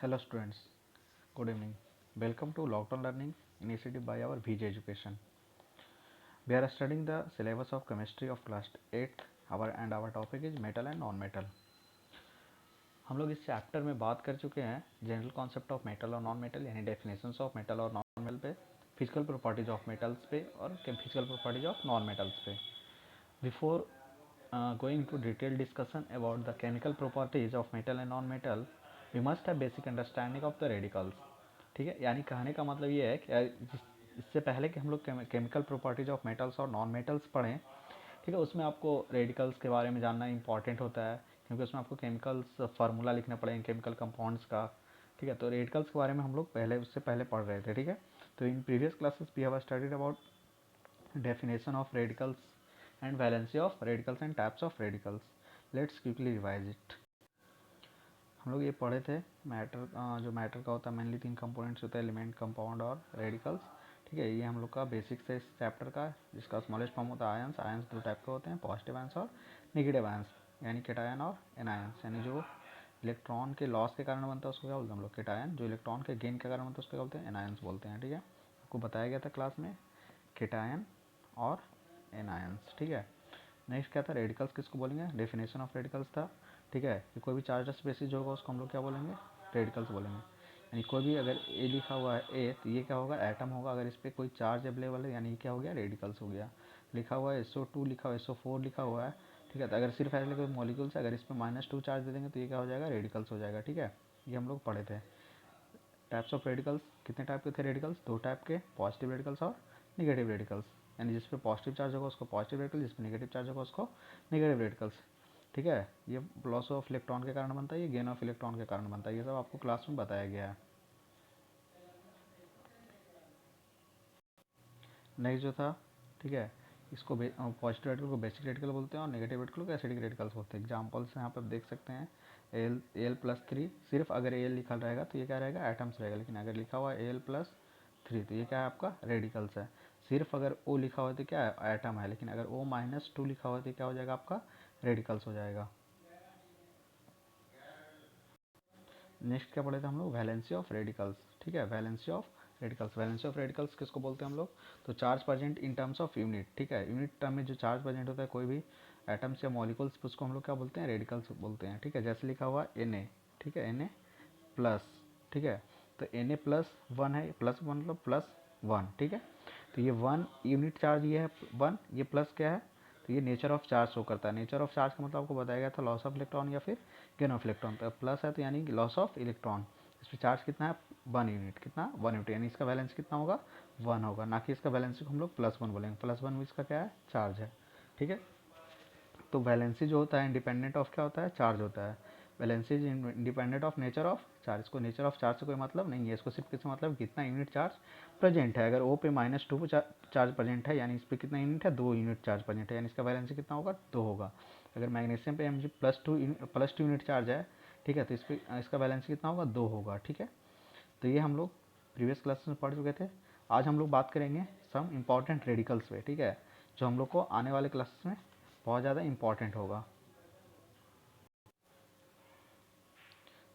Hello students, good evening. Welcome to Lockdown Learning initiative by our VJ Education. We are studying the syllabus of chemistry of class 8th and our topic is metal and non-metal. हम लोग इस chapter में बात कर चुके हैं general concept of metal और non metal यानी डेफिनेशंस ऑफ मेटल और नॉन मेटल पे, फिजिकल प्रॉपर्टीज ऑफ मेटल्स पे और physical properties of non metals पे. Before going to detailed discussion about the chemical properties of metal and non-metal, we must have basic understanding of the radicals. ठीक है, यानी कहने का मतलब ये है कि इससे पहले कि हम लोग केमिकल प्रॉपर्टीज ऑफ मेटल्स और नॉन मेटल्स पढ़ें, ठीक है, उसमें आपको रेडिकल्स के बारे में जानना इंपॉर्टेंट होता है क्योंकि उसमें आपको केमिकल्स फार्मूला लिखना पड़ेगा केमिकल कंपाउंड्स का. ठीक है, तो रेडिकल्स के बारे में हम लोग उससे पहले पढ़ रहे थे. ठीक है, तो in previous classes we have studied about definition of radicals and valency of radicals and types of radicals. Let's quickly revise it. हम लोग ये पढ़े थे मैटर, जो मैटर का होता है मेनली 3 कंपोनेंट्स होते हैं, एलिमेंट, कंपाउंड और रेडिकल्स. ठीक है, ये हम लोग का बेसिक्स है इस चैप्टर का, जिसका स्मॉलेस्ट फॉर्म होता है आयंस. आयंस दो टाइप के होते हैं, पॉजिटिव आयंस और नेगेटिव आयंस, यानी केटायन और एनायंस. यानी जो इलेक्ट्रॉन के लॉस के कारण बनता है उसको क्या बोलते हैं हम लोग, केटायन. जो इलेक्ट्रॉन के गेन के कारण बनता है उसको क्या बोलते हैं, एनायंस बोलते हैं. ठीक है, आपको बताया गया था क्लास में केटायन और एनायंस. ठीक है, नेक्स्ट क्या था, रेडिकल्स किसको बोलेंगे, डेफिनेशन ऑफ रेडिकल्स था. ठीक है, कि कोई भी चार्जस बेसिस होगा उसको हम लोग क्या बोलेंगे, रेडिकल्स बोलेंगे. यानी कोई भी अगर ए लिखा हुआ है ए, तो ये क्या होगा, एटम होगा. अगर इस पर कोई चार्ज अवेलेबल है यानी ये क्या हो गया, रेडिकल्स हो गया. लिखा हुआ है SO2 लिखा हुआ है, SO4 लिखा हुआ है. ठीक है, तो अगर सिर्फ ऐसे कोई मॉलिक्यूल्स है, अगर इस पर -2 चार्ज दे देंगे तो ये क्या हो जाएगा, रेडिकल्स हो जाएगा. ठीक है, ये हम लोग पढ़े थे. टाइप्स ऑफ रेडिकल्स, कितने टाइप के थे रेडिकल्स, 2 टाइप के, पॉजिटिव रेडिकल्स और निगेटिव रेडिकल्स. यानी जिस पे पॉजिटिव चार्ज होगा उसको पॉजिटिव रेडिकल, जिस पे नेगेटिव चार्ज होगा उसको नेगेटिव रेडिकल्स. ठीक है, ये लॉस ऑफ इलेक्ट्रॉन के कारण बनता है, ये गेन ऑफ इलेक्ट्रॉन के कारण बनता है. ये सब आपको क्लास में बताया गया है. नेक्स्ट जो था, ठीक है, इसको पॉजिटिव रेडिकल को बेसिक रेडिकल बोलते हैं और नेगेटिव रेडिकल को एसिडिक रेडिकल्स बोलते हैं. एग्जाम्पल्स यहाँ पर आप देख सकते हैं, Al+3. सिर्फ अगर Al लिखा रहेगा तो ये क्या रहेगा, एटम्स रहेगा. लेकिन अगर लिखा हुआ है Al+3 तो ये क्या है, आपका रेडिकल्स है. सिर्फ अगर O लिखा हुआ है तो क्या है, एटम है. लेकिन अगर O-2 लिखा हुआ है तो क्या हो जाएगा, आपका रेडिकल्स हो जाएगा. नेक्स्ट क्या पढ़े थे हम लोग, वैलेंसी ऑफ रेडिकल्स. ठीक है, valency of radicals. Valency of radicals किसको बोलते हैं हम लोग, तो charge present in terms of unit. ठीक है, यूनिट टर्म में जो चार्ज प्रेजेंट होता है कोई भी एटम्स या मॉलिक्यूल्स, उसको हम लोग क्या बोलते हैं, रेडिकल्स बोलते हैं. ठीक है, जैसे लिखा हुआ Na. ठीक है, Na+. ठीक है, तो Na+1 है, +1 मतलब +1. ठीक है, तो ये 1 यूनिट चार्ज, ये है 1, ये प्लस क्या है, तो ये नेचर ऑफ चार्ज शो करता है. नेचर ऑफ चार्ज का मतलब आपको बताया गया था लॉस ऑफ इलेक्ट्रॉन या फिर गेन ऑफ इलेक्ट्रॉन. तो प्लस है तो यानी लॉस ऑफ इलेक्ट्रॉन. इस पर चार्ज कितना है, 1 यूनिट. कितना, 1 यूनिट. यानी इसका बैलेंस कितना होगा, 1 होगा. ना कि इसका बैलेंस को हम लोग +1 बोलेंगे. +1 में इसका क्या है, चार्ज है. ठीक है, तो वैलेंसी जो होता है इंडिपेंडेंट ऑफ क्या होता है, चार्ज होता है. Valency is independent of nature of charge. इसको नेचर ऑफ चार्ज से कोई मतलब नहीं है, इसको सिर्फ किससे मतलब, कितना यूनिट चार्ज प्रेजेंट है. अगर O पे -2 चार्ज प्रेजेंट है यानी इस पर कितना यूनिट है, 2 यूनिट चार्ज प्रेजेंट है, यानी इसका वैलेंसी कितना होगा, 2 होगा. अगर मैग्नीशियम पे Mg +2 यूनिट चार्ज है, ठीक है, तो इस पर इसका वैलेंसी कितना होगा, 2 होगा. ठीक है, तो ये हम लोग प्रीवियस क्लास में पढ़ चुके थे. आज हम लोग बात करेंगे सम इम्पॉर्टेंट रेडिकल्स पे. ठीक है, जो हम लोग को आने वाले क्लासेस में बहुत ज़्यादा इंपॉर्टेंट होगा.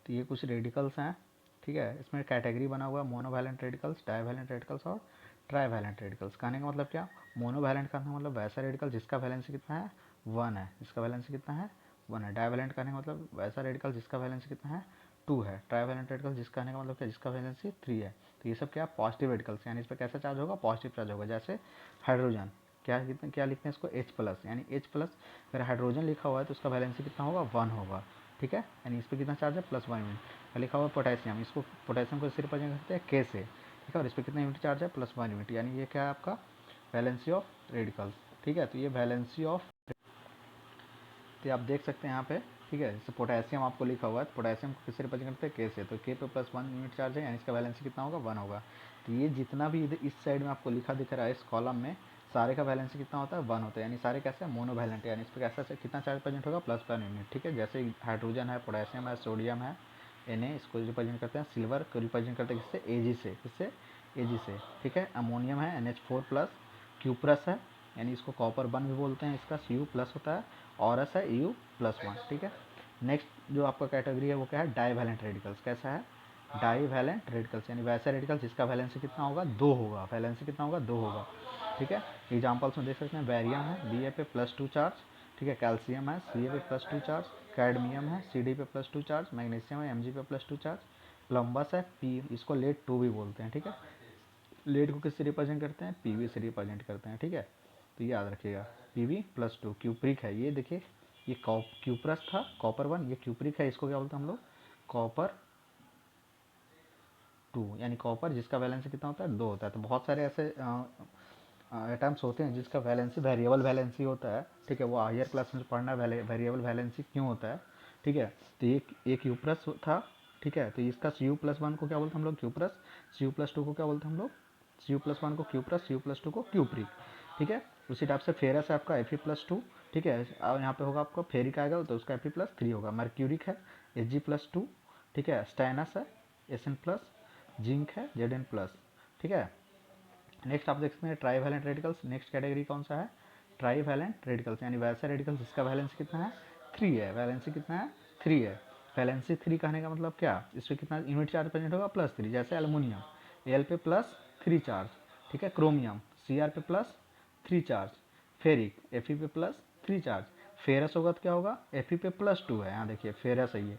तो ये कुछ रेडिकल्स हैं. ठीक है, इसमें कैटेगरी बना हुआ है, मोनोवैलेंट रेडिकल्स, डाईवैलेंट रेडिकल्स और ट्राईवैलेंट रेडिकल्स. कहने का मतलब क्या, मोनोवैलेंट का मतलब वैसा रेडिकल जिसका वैलेंसी कितना है, 1 है, जिसका वैलेंसी कितना है, 1 है. डाईवैलेंट कहने का मतलब वैसा रेडिकल जिसका वैलेंसी कितना है, 2 है. ट्राईवैलेंट रेडिकल जिसका कहने का मतलब क्या, जिसका वैलेंसी 3 है. तो ये सब क्या, पॉजिटिव रेडिकल्स, यानी इस पर कैसा चार्ज होगा, पॉजिटिव चार्ज होगा. जैसे हाइड्रोजन, क्या कितने, क्या लिखते हैं इसको, H+, यानी H+. अगर हाइड्रोजन लिखा हुआ है तो उसका वैलेंसी कितना होगा, 1 होगा. ठीक है, यानी इस पर कितना चार्ज है, +1 यूनिट. लिखा हुआ पोटेशियम, इसको पोटेशियम को सिर्फ प्रेजेंट करते हैं K से. ठीक है, और इस पर कितना यूनिट चार्ज है, +1 यूनिट. यानी ये क्या है, आपका वैलेंसी ऑफ रेडिकल्स. ठीक है, तो ये वैलेंसी ऑफ, तो आप देख सकते हैं यहाँ पे. ठीक है, जैसे पोटेशियम आपको लिखा हुआ है, पोटेशियम को किससे रिप्रेजेंट करते हैं, K से. तो K पे +1 यूनिट चार्ज है, यानी इसका वैलेंसी कितना होगा, 1 होगा. तो ये जितना भी इधर इस साइड में आपको लिखा दिख रहा है इस कॉलम में, सारे का वैलेंसी कितना होता है, 1 होता है. यानी सारे कैसे मोनोवैलेंट है, यानी इस पर कैसा कितना चार्ज प्रेजेंट होगा, +1 यूनिट. ठीक है, जैसे हाइड्रोजन है, पोटेशियम है, सोडियम है, Na, इसको रिप्रेजेंट करते हैं. सिल्वर को रिप्रेजेंट करते हैं किससे, Ag से. किससे, Ag से. ठीक है, अमोनियम है, NH4+. क्यूप्रस है, यानी इसको कॉपर 1 भी बोलते हैं, इसका Cu+ होता है. और है U+1. ठीक है, नेक्स्ट जो आपका कैटेगरी है वो क्या है, डाईवैलेंट रेडिकल्स. कैसा है, डाई वैलेंट रेडिकल्स, यानी वैसा रेडिकल जिसका वैलेंसी कितना होगा, 2 होगा, वैलेंसी कितना होगा, 2 होगा। ठीक है, एग्जाम्पल्स में देख सकते हैं, बैरियम है बी ए पे +2 चार्ज, ठीक है, कैल्शियम है सी ए पे +2 चार्ज, कैडमियम है सी डी पे +2 चार्ज, मैग्नीशियम है एम जी पे +2 चार्ज, प्लम्बस है पी, इसको लेड 2 भी बोलते हैं। ठीक है, लेड को किससे रिप्रेजेंट करते हैं, पी वी से रिप्रेजेंट करते हैं। ठीक है, तो ये याद रखिएगा, पी वी +2। क्यूप्रिक है, ये देखिए, ये क्यूप्रस था कॉपर 1, ये क्यूप्रिक है, इसको क्या बोलते हैं हम लोग, कॉपर 2, यानी कॉपर जिसका वैलेंसी कितना होता है, 2 होता है। तो बहुत सारे ऐसे एटम्स होते हैं जिसका वैलेंसी वेरिएबल वैलेंसी होता है। ठीक है, वो हायर क्लास में पढ़ना वेरिएबल वैलेंसी क्यों होता है। ठीक है, तो ये एक यूप्रस था। ठीक है, तो इसका Cu+1 को क्या बोलते हैं हम लोग, क्यूप्रस, Cu+2 को क्या बोलते हैं हम लोग, Cu+1 को क्यूप्रस, Cu+2 को क्यूप्रिक। ठीक है, उसी टाइप से फेरस है आपका Fe+2। ठीक है, और यहाँ पे होगा आपका फेरिक आएगा तो उसका Fe+3 होगा। मर्क्यूरिक है Hg+2। ठीक है, स्टैनस है Sn+, जिंक है Zn+। ठीक है, नेक्स्ट आप देख सकते हैं trivalent radicals. Next category कौन सा है, ट्राई वैलेंट रेडिकल्स, यानी वैसा रेडिकल जिसका वैलेंसी कितना है, 3 है, वैलेंसी कितना है, 3 है। वैलेंसी 3 कहने का मतलब क्या, इसमें कितना यूनिट चार्ज प्रेजेंट होगा, +3, जैसे एलुमिनियम एल पे +3 चार्ज। ठीक है, क्रोमियम सी आर पे +3 चार्ज, फेरिक एफ ई पे +3 चार्ज, फेरस होगा तो क्या होगा, एफ ई पे +2 है, यहाँ देखिए फेरस है ये।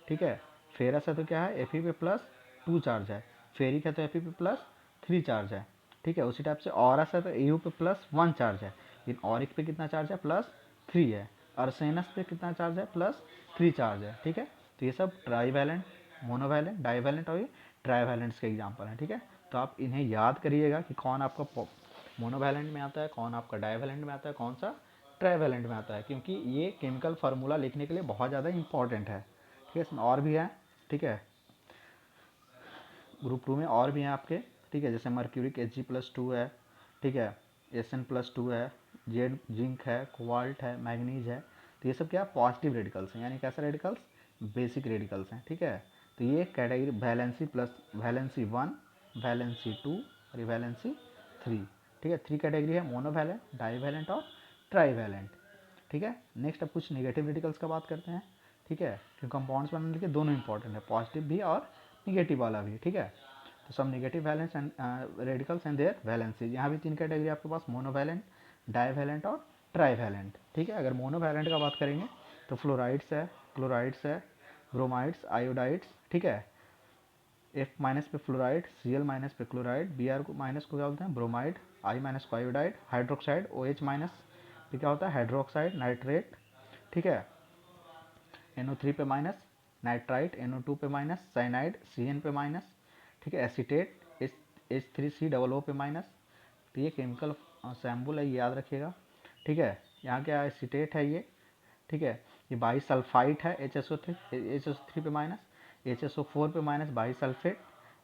ठीक है, फेरस है तो क्या है, एफ ई पे +2 चार्ज है, फेरिक है तो एफ ई पे +3 चार्ज है। ठीक है, उसी टाइप से ऑरस है तो एयू पे +1 चार्ज है, लेकिन ऑरिक पे कितना चार्ज है, +3 है। अर्सेनस पे कितना चार्ज है, +3 चार्ज है। ठीक है, तो ये सब ट्राईवैलेंट, मोनोवैलेंट, डाईवैलेंट और ये ट्राईवैलेंट्स के एग्जाम्पल हैं। ठीक है, तो आप इन्हें याद करिएगा कि कौन आपका मोनोवैलेंट में आता है, कौन आपका डाईवैलेंट में आता है, कौन सा ट्राईवैलेंट में आता है, क्योंकि ये केमिकल फार्मूला लिखने के लिए बहुत ज़्यादा इंपॉर्टेंट है। ठीक है, इसमें और भी है। ठीक है, ग्रुप 2 में और भी हैं आपके। ठीक है, जैसे मर्क्यूरिक Hg+2 है। ठीक है, Sn+2 है, जेड जिंक है, कोबाल्ट है, मैग्नीज है। तो ये सब क्या पॉजिटिव रेडिकल्स हैं, यानी कैसे रेडिकल्स, बेसिक रेडिकल्स हैं। ठीक है, तो ये category valency plus valency 1, valency 2 और ये वैलेंसी 3। ठीक है, 3 कैटेगरी है, मोनोवैलेंट, डाईवैलेंट और ट्राईवैलेंट। ठीक है, नेक्स्ट अब कुछ नेगेटिव रेडिकल्स का बात करते हैं। ठीक है, क्योंकि कंपाउंड्स बनाने के दोनों इंपॉर्टेंट है, पॉजिटिव भी और निगेटिव वाला भी। ठीक है, तो सब negative valence and radicals and their valencies. यहाँ भी 3 कैटेगरी आपके पास, मोनोवैलेंट, डाईवैलेंट और ट्राईवैलेंट। ठीक है, अगर मोनोवैलेंट का बात करेंगे तो फ्लोराइड्स है, क्लोराइड्स है, ब्रोमाइड्स, आयोडाइड्स। ठीक है, F- पे फ्लोराइड, Cl- पे क्लोराइड, Br- को क्या बोलते हैं, ब्रोमाइड, I- को आयोडाइड, हाइड्रोक्साइड, OH- पे क्या होता है, हाइड्रोक्साइड, नाइट्रेट। ठीक है, NO3 पे माइनस, नाइट्राइट, NO2 पे माइनस, साइनाइड, Cn पे माइनस। ठीक है, एसीटेट, H3C O पे माइनस। तो ये केमिकल सैम्बल है, ये याद रखिएगा। ठीक है, यहाँ क्या एसीटेट है ये। ठीक है, ये बाई सल्फाइट है, HSO3 पे माइनस, HSO4 पे minus, by sulphate,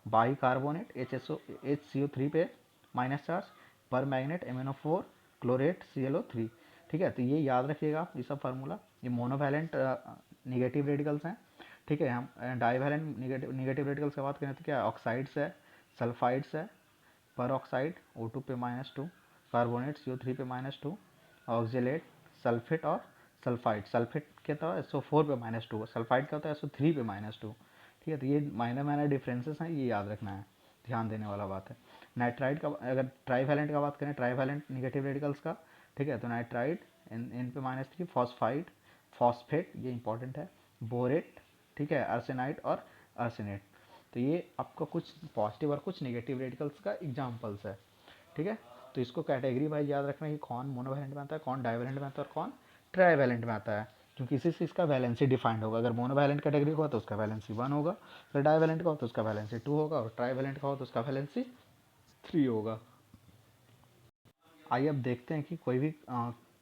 by carbonate, HCO3 पे माइनस चार्ज, पर मैग्नेट MnO4, क्लोरेट ClO3। ठीक है, तो ये याद रखिएगा आप, ये सब फार्मूला। ये मोनोवैलेंट निगेटिव रेडिकल्स हैं। ठीक है, हम डाईवैलेंट निगेटिव रेडिकल्स की बात करें तो क्या ऑक्साइड्स है, सल्फाइड्स है, पर ऑक्साइड O2 पे -2, कार्बोनेट CO3 पे -2, ऑक्जेलेट, सल्फेट और सल्फाइड। सल्फेट क्या होता है, SO4 पे -2, सल्फाइड क्या होता है, SO3 पे -2। ठीक है, तो ये माइनर डिफरेंसेस हैं, ये याद रखना है, ध्यान देने वाला बात है। नाइट्राइड का, अगर ट्राईवैलेंट का बात करें, ट्राईवैलेंट निगेटिव रेडिकल्स का। ठीक है, तो नाइट्राइड इन पे -3, फॉस्फाइड, फॉस्फेट, ये इंपॉर्टेंट है, बोरेट। ठीक है, आर्सेनाइड और आर्सेनेट। तो ये आपका कुछ पॉजिटिव और कुछ नेगेटिव रेडिकल्स का एग्जाम्पल्स है। ठीक है, तो इसको कैटेगरी वाइज याद रखना है कि कौन मोनोवैलेंट में आता है, कौन डाईवैलेंट में आता है और कौन ट्राईवैलेंट में आता है, क्योंकि इसी से इसका वैलेंसी डिफाइंड होगा। अगर मोनोवैलेंट कैटेगरी का हो तो उसका वैलेंसी 1 होगा, अगर डाईवैलेंट का हो तो उसका वैलेंसी 2 होगा, और ट्राईवैलेंट का हो तो उसका वैलेंसी 3 होगा। आइए अब देखते हैं कि कोई भी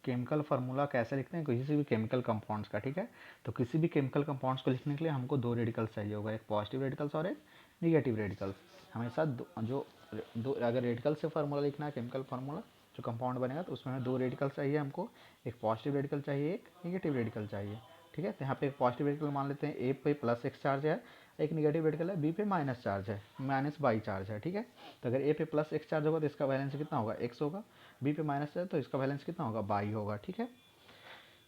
केमिकल फार्मूला कैसे लिखते हैं किसी भी केमिकल कंपाउंड्स का। ठीक है, तो किसी भी केमिकल कंपाउंड्स को लिखने के लिए हमको 2 रेडिकल्स चाहिए होगा, एक पॉजिटिव रेडिकल्स और एक निगेटिव रेडिकल्स। हमेशा दो अगर रेडिकल से फार्मूला लिखना है केमिकल फार्मूला जो कंपाउंड बनेगा तो उसमें 2 रेडिकल चाहिए हमको, एक पॉजिटिव रेडिकल चाहिए, एक निगेटिव रेडिकल चाहिए। ठीक है, तो यहाँ पे एक पॉजिटिव रेडिकल मान लेते हैं, ए पे +x चार्ज है, एक निगेटिव रेडिकल है बी पे माइनस चार्ज है, -y चार्ज है। ठीक है, तो अगर ए पे +x चार्ज होगा तो इसका वैलेंस कितना होगा, x होगा, बी पे माइनस है तो इसका वैलेंस कितना होगा, बाई होगा। ठीक है,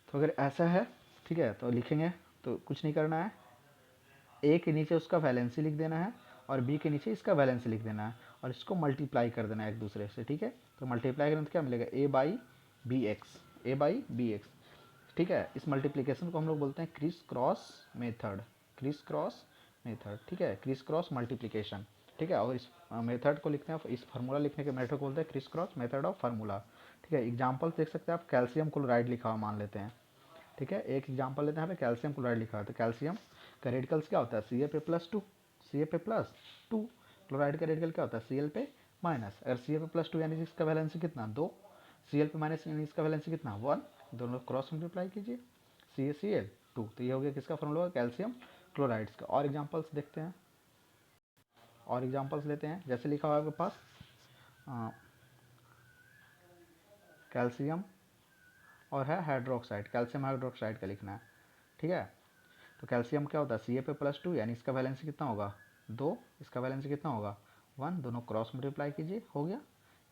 तो अगर ऐसा है, ठीक है, तो लिखेंगे, तो कुछ नहीं करना है, ए के नीचे उसका वैलेंसी लिख देना है और बी के नीचे इसका वैलेंसी लिख देना है और इसको मल्टीप्लाई कर देना है एक दूसरे से, ठीक है। तो मल्टीप्लाई करें तो क्या मिलेगा, A by B X, A by B X, ठीक है। इस मल्टीप्लिकेशन को हम लोग बोलते हैं criss cross method, criss cross method, ठीक है, क्रिस क्रॉस मल्टीप्लिकेशन, ठीक है। और इस मेथड को लिखते हैं, इस फार्मूला लिखने के मेथड को बोलते हैं criss cross method of formula, ठीक है। एग्जाम्पल देख सकते हैं आप, कैल्शियम क्लोराइड लिखा हुआ मान लेते हैं, ठीक है। एक एग्जाम्पल लेते हैं, यहाँ पे कैल्शियम क्लोराइड लिखा है, तो कैल्शियम का रेडिकल्स क्या होता है, सी ए पे प्लस टू, सी ए पे प्लस टू। क्लोराइड का रेडिकल क्या होता है, सी एल पे माइनस, अगर सी ए पे प्लस टू यानी इसका वैलेंसी कितना, दो, सी एल पे माइनस यानी इसका वैलेंसी कितना, वन, दोनों क्रॉस मल्टीप्लाई कीजिए, सी ए सी एल टू, तो ये हो गया किसका फॉर्मूला होगा, कैल्शियम क्लोराइड्स का। और एग्जाम्पल्स देखते हैं, और एग्जाम्पल्स लेते हैं, जैसे लिखा हुआ है आपके पास कैल्शियम और है हाइड्रोक्साइड, कैल्शियम हाइड्रोक्साइड का लिखना है, ठीक है। तो कैल्शियम क्या होता है, सी ए पे प्लस टू यानी इसका वैलेंसी कितना होगा, दो, इसका वैलेंसी कितना होगा, वन, दोनों क्रॉस मल्टीप्लाई कीजिए, हो गया,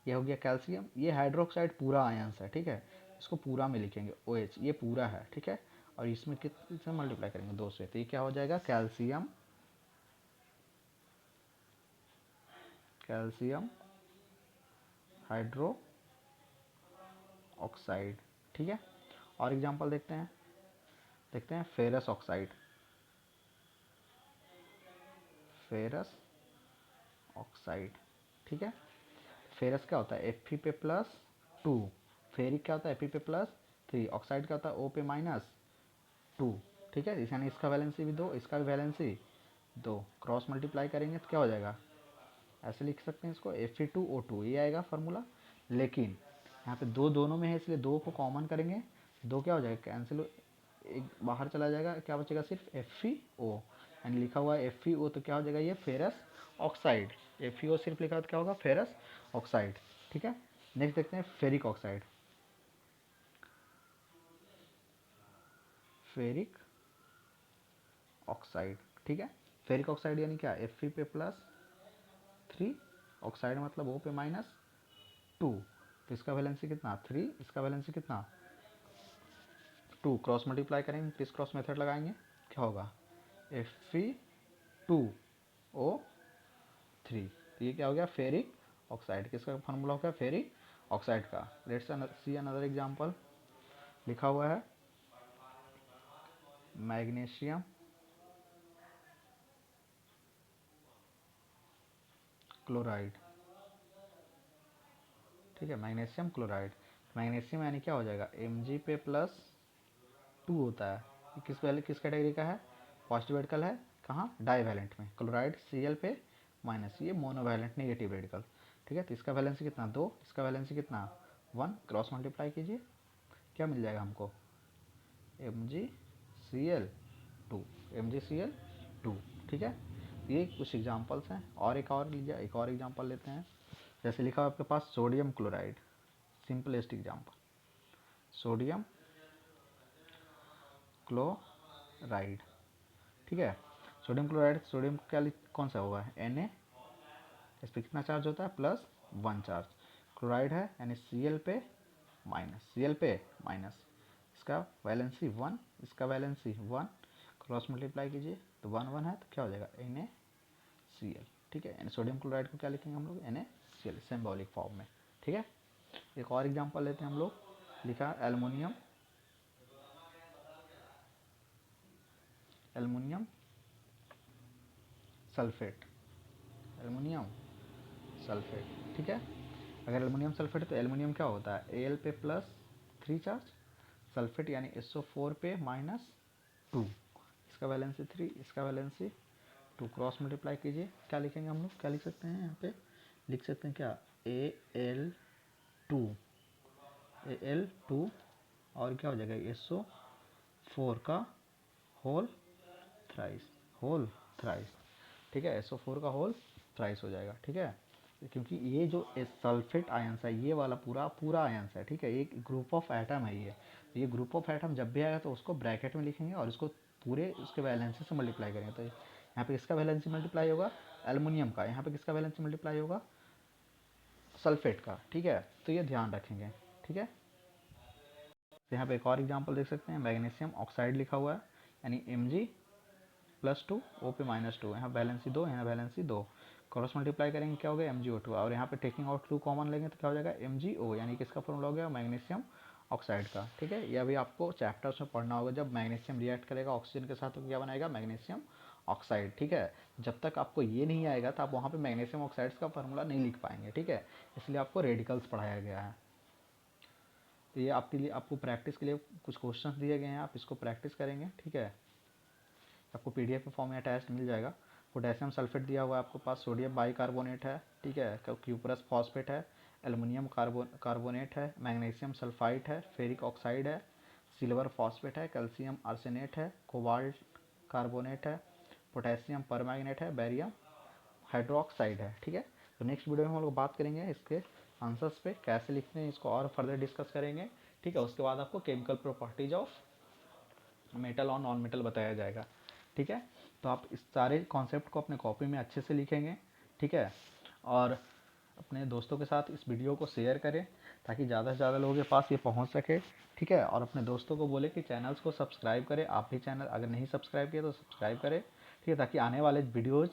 ये हो गया कैल्शियम। ये हाइड्रोक्साइड पूरा आयंस है, ठीक है, इसको पूरा में लिखेंगे ओ एच, ये पूरा है, ठीक है। और इसमें कितने से मल्टीप्लाई करेंगे, दो से, तो ये क्या हो जाएगा, कैल्शियम, कैल्शियम हाइड्रो ऑक्साइड, ठीक है। और एग्जांपल देखते हैं, देखते हैं फेरस ऑक्साइड, फेरस ऑक्साइड, ठीक है। फेरस क्या होता है, एफ पे प्लस टू, फेरिक क्या होता है, एफ पे प्लस थ्री, ऑक्साइड क्या होता है, ओ पे माइनस टू, ठीक है। यानी इसका वैलेंसी भी दो, इसका भी वैलेंसी दो, क्रॉस मल्टीप्लाई करेंगे तो क्या हो जाएगा, ऐसे लिख सकते हैं इसको, एफ टू ओ टू, ये आएगा फार्मूला। लेकिन यहाँ पे दो दोनों में है, इसलिए दो को कॉमन करेंगे, दो क्या हो जाएगा, कैंसिल, एक बाहर चला जाएगा, क्या बचेगा, सिर्फ एफ ओ, यानी लिखा हुआ है एफ ओ, तो क्या हो जाएगा, ये फेरस ऑक्साइड, एफ ओ सिर्फ लिखा हो तो क्या होगा, फेरस ऑक्साइड, ठीक है। नेक्स्ट देखते हैं फेरिक ऑक्साइड, फेरिक ऑक्साइड, ठीक है। फेरिक ऑक्साइड यानी क्या, एफ पे प्लस थ्री, ऑक्साइड मतलब ओ पे माइनस टू, तो इसका वैलेंसी कितना, थ्री, इसका वैलेंसी कितना, टू, क्रॉस मल्टीप्लाई करेंगे, किस क्रॉस मेथड लगाएंगे, क्या होगा, एफ टू ओ थ्री, तो ये क्या हो गया, फेरिक ऑक्साइड, किसका फार्मूला हो गया, फेरिक ऑक्साइड का। लेट्स सी अनदर एग्जांपल, लिखा हुआ है मैग्नीशियम क्लोराइड, ठीक है, मैग्नीशियम क्लोराइड। मैग्नीशियम यानी क्या हो जाएगा, एम जी पे प्लस टू होता है, ये किस कैटेगरी का है, पॉजिटिव रेडिकल है, कहाँ, डाई वैलेंट में, क्लोराइड सी एल पे माइनस, ये मोनोवैलेंट नेगेटिव रेडिकल, ठीक है। तो इसका वैलेंसी कितना, दो, इसका वैलेंसी कितना, वन, क्रॉस मल्टीप्लाई कीजिए, क्या मिल जाएगा हमको, M G C L two, M G C L two, ठीक है। ये कुछ एग्जाम्पल्स हैं, और लीजिए, एक और एग्जाम्पल लेते हैं, जैसे लिखा है आपके पास sodium chloride, simplest example, sodium chloride, ठीक है। सोडियम क्लोराइड, सोडियम क्या कौन सा होगा, एन ए, इस पर कितना चार्ज होता है, प्लस वन चार्ज, क्लोराइड है यानी सी एल पे माइनस, सी एल पे माइनस, इसका वैलेंसी वन, इसका वैलेंसी वन, क्रॉस मल्टीप्लाई कीजिए तो वन वन है, तो क्या हो जाएगा, एन ए सी एल, ठीक है। सोडियम क्लोराइड को क्या लिखेंगे हम लोग, N A C L, symbolic form में, ठीक है। एक और एग्जांपल लेते हैं हम लोग, लिखा aluminium, aluminium sulphate, aluminium sulphate, ठीक है। अगर एल्युमिनियम सल्फेट है तो एल्युमिनियम क्या होता है, ए एल पे प्लस थ्री चार्ज, सल्फेट यानी एस ओ फोर पे माइनस टू, इसका वैलेंसी थ्री, इसका वैलेंसी टू, क्रॉस मल्टीप्लाई कीजिए, क्या लिखेंगे हम लोग, क्या लिख सकते हैं यहाँ पे, लिख सकते हैं क्या, A L two, A L two, और क्या हो जाएगा, एस ओ फोर का होल थ्राइस, होल थ्राइस, ठीक है, एसओ फोर का होल थ्राइस हो जाएगा, ठीक है। क्योंकि ये जो सल्फेट आयंस है, ये वाला पूरा पूरा आयंस है, ठीक है, एक ग्रुप ऑफ एटम है ये ग्रुप ऑफ एटम जब भी आएगा तो उसको ब्रैकेट में लिखेंगे और इसको पूरे उसके वैलेंसी से मल्टीप्लाई करेंगे, तो यहाँ पे किसका वैलेंसी मल्टीप्लाई होगा, एल्युमिनियम का, यहाँ पे किसका वैलेंसी मल्टीप्लाई होगा, सल्फेट का, ठीक है। तो ये ध्यान रखेंगे, ठीक है। तो यहाँ पे एक और एग्जाम्पल देख सकते हैं, मैग्नीशियम ऑक्साइड लिखा हुआ है, यानी एम जी +2, O पे -2, यहाँ वैलेंसी 2, यहाँ वैलेंसी 2, क्रॉस मल्टीप्लाई करेंगे क्या हो गया MgO2, और यहाँ पे टेकिंग आउट 2 कॉमन लेंगे तो क्या हो जाएगा MgO, यानी किसका फॉर्मूला हो गया मैग्नीशियम ऑक्साइड का। ठीक है, यह भी आपको चैप्टर्स में पढ़ना होगा, जब मैग्नीशियम रिएक्ट करेगा ऑक्सीजन के साथ तो क्या बनाएगा मैग्नीशियम ऑक्साइड। ठीक है, जब तक आपको ये नहीं आएगा तो आप वहाँ पे मैग्नीशियम ऑक्साइड्स का फार्मूला नहीं लिख पाएंगे। ठीक है, इसलिए आपको रेडिकल्स पढ़ाया गया है। तो ये आपके लिए, आपको प्रैक्टिस के लिए कुछ क्वेश्चंस दिए गए हैं, आप इसको प्रैक्टिस करेंगे। ठीक है, आपको पीडीएफ के फॉर्म में अटैच मिल जाएगा। पोटेशियम सल्फेट दिया हुआ है आपको पास, सोडियम बाइकार्बोनेट है। ठीक है, क्यूपरस फॉस्फेट है, एल्युमिनियम कार्बोनेट है, मैग्नीशियम सल्फाइड है, फेरिक ऑक्साइड है, सिल्वर फॉस्फेट है, कैल्शियम आर्सेनेट है, कोबाल्ट कार्बोनेट है, पोटेशियम परमैंगनेट है, बैरियम हाइड्रोक्साइड है। ठीक है, तो नेक्स्ट वीडियो में हम लोग बात करेंगे इसके आंसर्स पे, कैसे लिखते हैं इसको और फर्दर डिस्कस करेंगे। ठीक है, उसके बाद आपको केमिकल प्रॉपर्टीज ऑफ मेटल और नॉन मेटल बताया जाएगा। ठीक है, तो आप इस सारे कॉन्सेप्ट को अपने कॉपी में अच्छे से लिखेंगे। ठीक है, और अपने दोस्तों के साथ इस वीडियो को शेयर करें ताकि ज़्यादा से ज़्यादा लोगों के पास ये पहुंच सके। ठीक है, और अपने दोस्तों को बोले कि चैनल्स को सब्सक्राइब करें, आप भी चैनल अगर नहीं सब्सक्राइब किया तो सब्सक्राइब करें। ठीक है, ताकि आने वाले वीडियोज़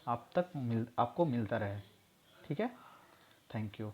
आपको मिलता रहे। ठीक है, थैंक यू।